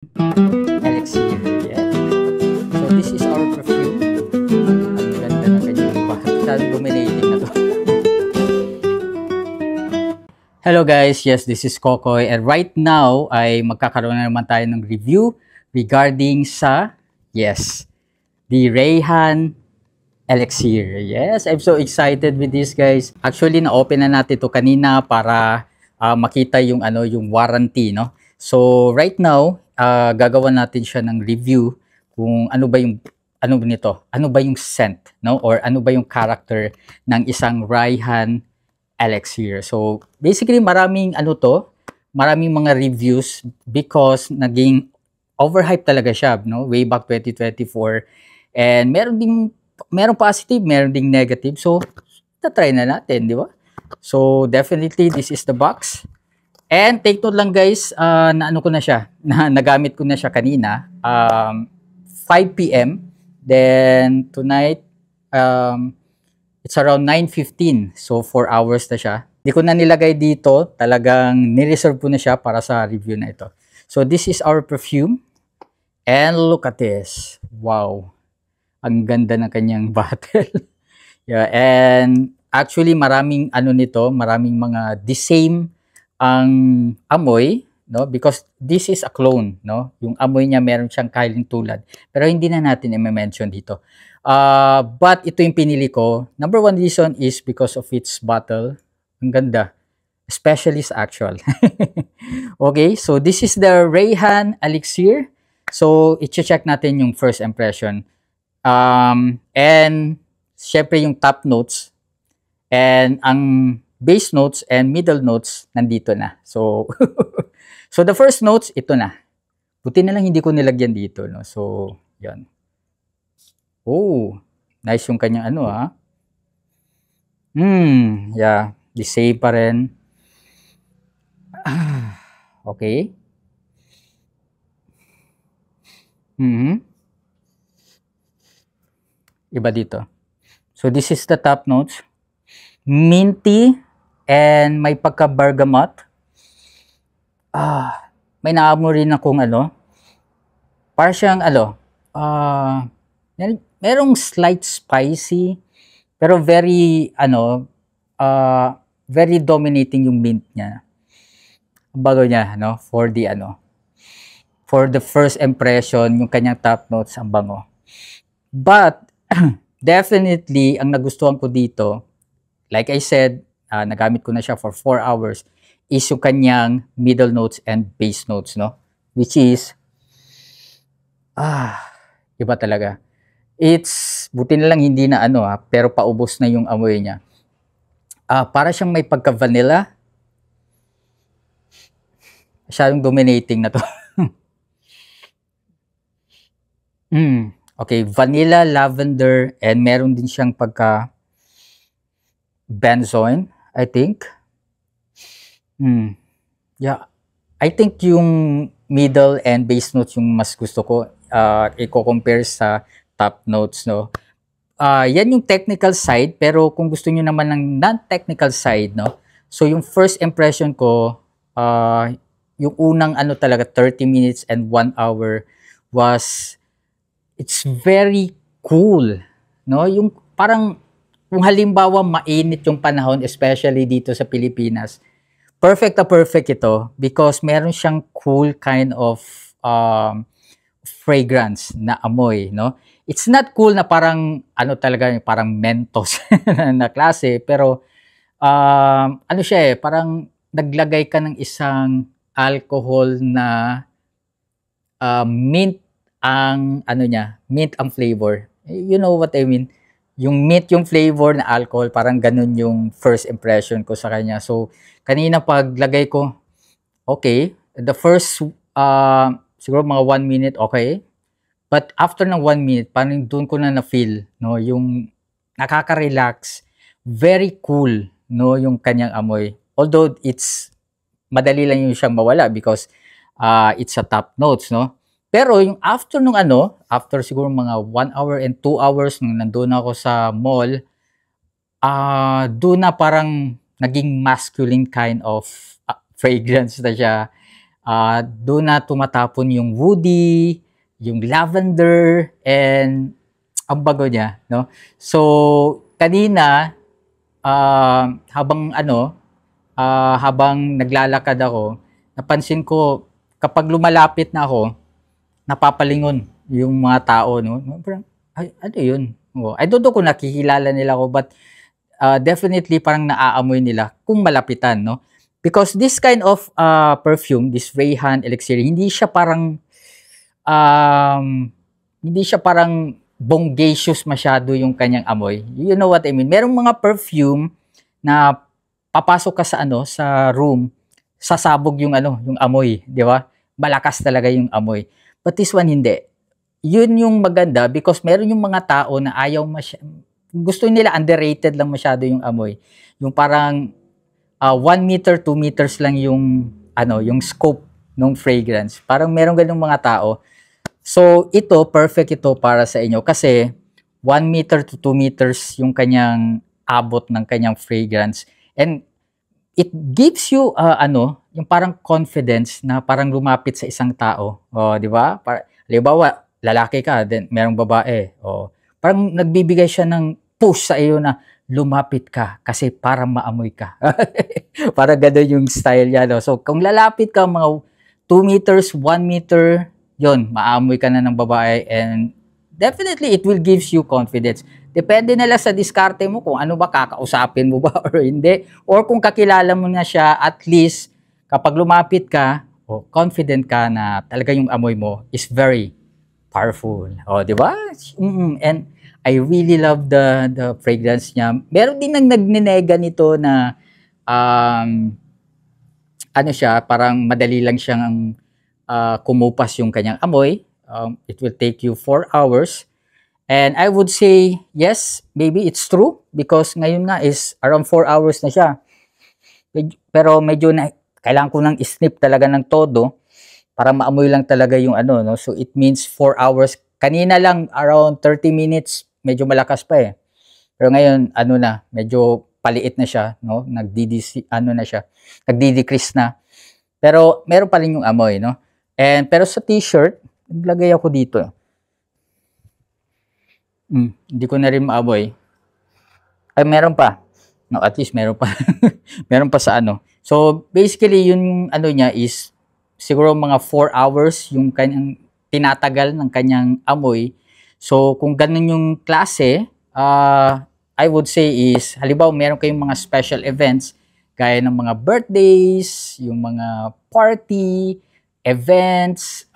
Elixir, yeah. So this is our perfume. Ang ganda ng kanyang bakit dominating na to. Hello guys, yes, this is Kokoy, and right now ay magkakaroon na naman tayo ng review regarding sa, yes, the Rayhan Elixir. Yes, I'm so excited with this, guys. Actually, na-open na natin to kanina para makita yung yung warranty, no? So right now, gagawa natin siya ng review kung ano ba yung ano ba yung scent, no? Or ano ba yung character ng isang Rayhan Elixir. So basically, maraming maraming mga reviews because naging overhype talaga siya, no? Way back 2024. And meron positive, meron ding negative. So try na natin, di ba? So definitely this is the box. And take note lang guys, na ko na siya, nagamit ko na siya kanina, 5 p.m. Then tonight, it's around 9:15. So 4 hours na siya. Hindi ko na nilagay dito, talagang nireserve ko na siya para sa review na ito. So this is our perfume. And look at this. Wow. Ang ganda ng kanyang bottle. Yeah, and actually maraming maraming mga the same ang amoy, no? Because this is a clone, no? Yung amoy niya meron siyang kaling tulad. Pero hindi na natin i-mention dito. But ito yung pinili ko. Number one reason is because of its bottle. Ang ganda. Especially sa actual. Okay, so this is the Rayhan Elixir. So, i-check natin yung first impression. And syempre yung top notes. And ang base notes and middle notes nandito na. So so the first notes ito na. Buti na lang hindi ko nilagyan dito, no. So, 'yan. Oh, nice yung kanyang yeah, the same pa rin. Okay. Iba dito. So this is the top notes. Minty and may pagka-bergamot. May naamoy rin akong para siyang merong slight spicy pero very very dominating yung mint niya. Bago niya, for the first impression, yung kanyang top notes ang bango. But definitely ang nagustuhan ko dito, like I said, nagamit ko na siya for 4 hours, is yung kanyang middle notes and base notes, no? Which is, iba talaga. Buti na lang hindi na pero paubos na yung amoy niya. Para siyang may pagka-vanilla. Masyadong dominating na to. Okay, vanilla, lavender, and meron din siyang pagka benzoin, I think. Yeah. I think yung middle and base notes yung mas gusto ko i-compare sa top notes, no. Yan yung technical side, pero kung gusto niyo naman ng non-technical side, no. So yung first impression ko, yung unang talaga 30 minutes and 1 hour was it's very cool, no. Yung parang kung halimbawa mainit yung panahon, especially dito sa Pilipinas, perfect na perfect ito because meron siyang cool kind of fragrance na amoy, no? It's not cool na parang talaga, parang Mentos na klase, pero siya parang naglagay ka ng isang alcohol na mint ang mint ang flavor. You know what I mean? Yung mint yung flavor na alcohol, parang ganun yung first impression ko sa kanya. So, kanina paglagay ko, okay, the first, siguro mga 1 minute, okay. But after ng 1 minute, parang doon ko na na-feel, no, yung nakaka-relax, very cool, no, yung kanyang amoy. Although, madali lang yung siyang mawala because it's a top notes, no. Pero yung after after siguro mga 1 hour and 2 hours nung nandun ako sa mall, doon na parang naging masculine kind of fragrance na siya. Doon na tumatapon yung woody, yung lavender, and ang bago niya, no? So, kanina, habang naglalakad ako, napansin ko, kapag lumalapit na ako, napapalingon yung mga tao, no? Parang, ay, ano yun? I don't know kung nakikilala nila ako, but definitely parang naaamoy nila kung malapitan, no? Because this kind of perfume, this Rayhan Elixir, um, hindi siya parang bonggacious masyado yung kanyang amoy. You know what I mean? Merong mga perfume na papasok ka sa room, sasabog yung yung amoy, di ba? Malakas talaga yung amoy. But this one hindi. Yun yung maganda because meron yung mga tao na gusto nila underrated lang masyado yung amoy. Yung parang 1 meter, 2 meters lang yung scope ng fragrance. Parang meron ganung mga tao. So, perfect ito para sa inyo kasi 1 meter to 2 meters yung kanyang abot ng kanyang fragrance. And it gives you, yung parang confidence na parang lumapit sa isang tao. O, di ba? Halimbawa, lalaki ka, then merong babae. O, parang nagbibigay siya ng push sa iyo na lumapit ka kasi para maamoy ka. Para gano'n yung style niya. No? So, kung lalapit ka mga 2 meters, 1 meter, yon maamoy ka na ng babae and definitely it will gives you confidence. Depende na lang sa diskarte mo kung ano ba kakausapin mo ba or hindi. Or kung kakilala mo na siya, at least kapag lumapit ka, confident ka na talaga yung amoy mo is very powerful. O, di ba? And I really love the fragrance niya. Meron din nang nagninega nito na siya, parang madali lang siyang kumupas yung kanyang amoy. It will take you 4 hours. And I would say, yes, maybe it's true because ngayon nga is around 4 hours na siya. Pero medyo kailangan ko nang snip talaga ng todo para maamoy lang talaga yung no? So it means 4 hours. Kanina lang around 30 minutes, medyo malakas pa eh. Pero ngayon, medyo paliit na siya, no? Nagdi-decrease na. Pero meron pa rin yung amoy, no? Pero sa t-shirt, naglagay ako dito. Hindi ko na rin maamoy. Ay, meron pa. No, at least meron pa. Meron pa sa So, basically, yung niya is siguro mga 4 hours yung kanyang tinatagal ng kanyang amoy. So, kung ganun yung klase, I would say is, halimbawa, meron kayong mga special events, gaya ng mga birthdays, yung mga party, events,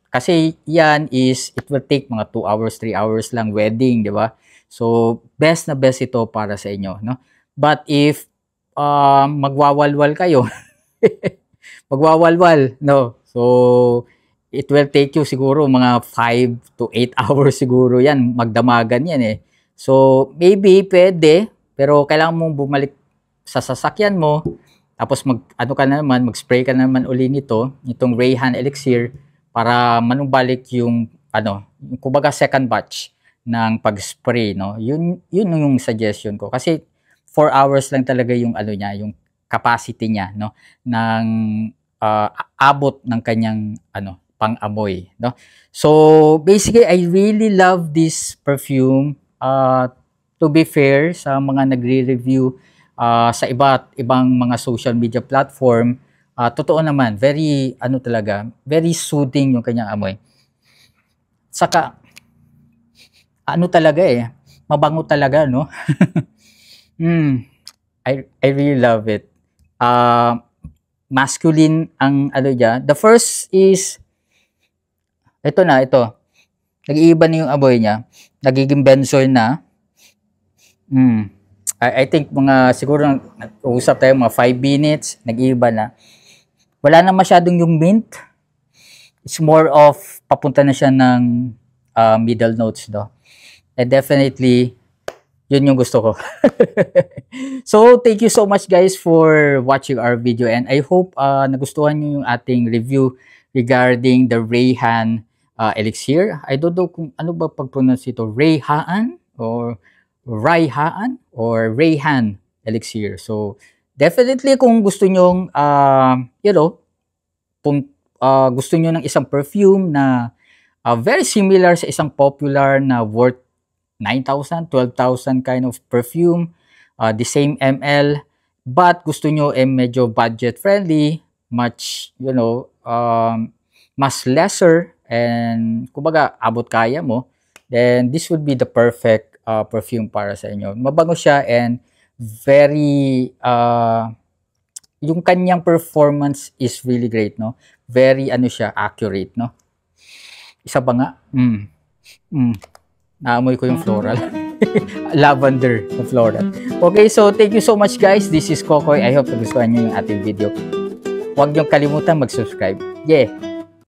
kasi yan is, it will take mga 2 hours, 3 hours lang, wedding, di ba? So, best na best ito para sa inyo, no? But if magwawalwal kayo, no? So, it will take you siguro mga 5 to 8 hours siguro yan, magdamagan yan eh. So, maybe pwede, pero kailangan mong bumalik sa sasakyan mo, tapos mag-spray ka naman uli itong Rayhan Elixir, para manumbalik yung kumbaga second batch ng pag-spray, no? Yun yung suggestion ko kasi 4 hours lang talaga yung niya, yung capacity niya, no, ng abot ng kanyang pang-amoy, no? So basically I really love this perfume. To be fair sa mga nagre-review sa iba't ibang mga social media platform, totoo naman, very talaga, very soothing yung kanyang amoy. Saka talaga mabango talaga, no? I really love it. Masculine ang niya. The first is ito. Nag-iiba na yung amoy niya. Nagiging benzoyl na. I think siguro usap tayo mga 5 minutes, nag-iiba na. Wala na masyadong yung mint. It's more of papunta na siya ng middle notes, no? And definitely, yun yung gusto ko. So, thank you so much guys for watching our video and I hope nagustuhan nyo yung ating review regarding the Rayhan Elixir. I don't know kung ano ba pag-pronounce ito, Rayhan or Rayhan or Rayhan Elixir. So, definitely kung gusto nyong, kung gusto nyo ng isang perfume na very similar sa isang popular na worth 9,000, 12,000 kind of perfume, the same ml, but gusto nyo medyo budget friendly, much, mas lesser, and kumbaga abot kaya mo, then this would be the perfect perfume para sa inyo. Mabango siya and very, yung kanyang performance is really great, no? Very, accurate, no? Isa ba nga? Naamoy ko yung floral. Lavender na floral. Okay, so thank you so much guys. This is Kokoy. I hope nagustuhan nyo yung ating video. Huwag niyong kalimutan mag-subscribe. Yeah!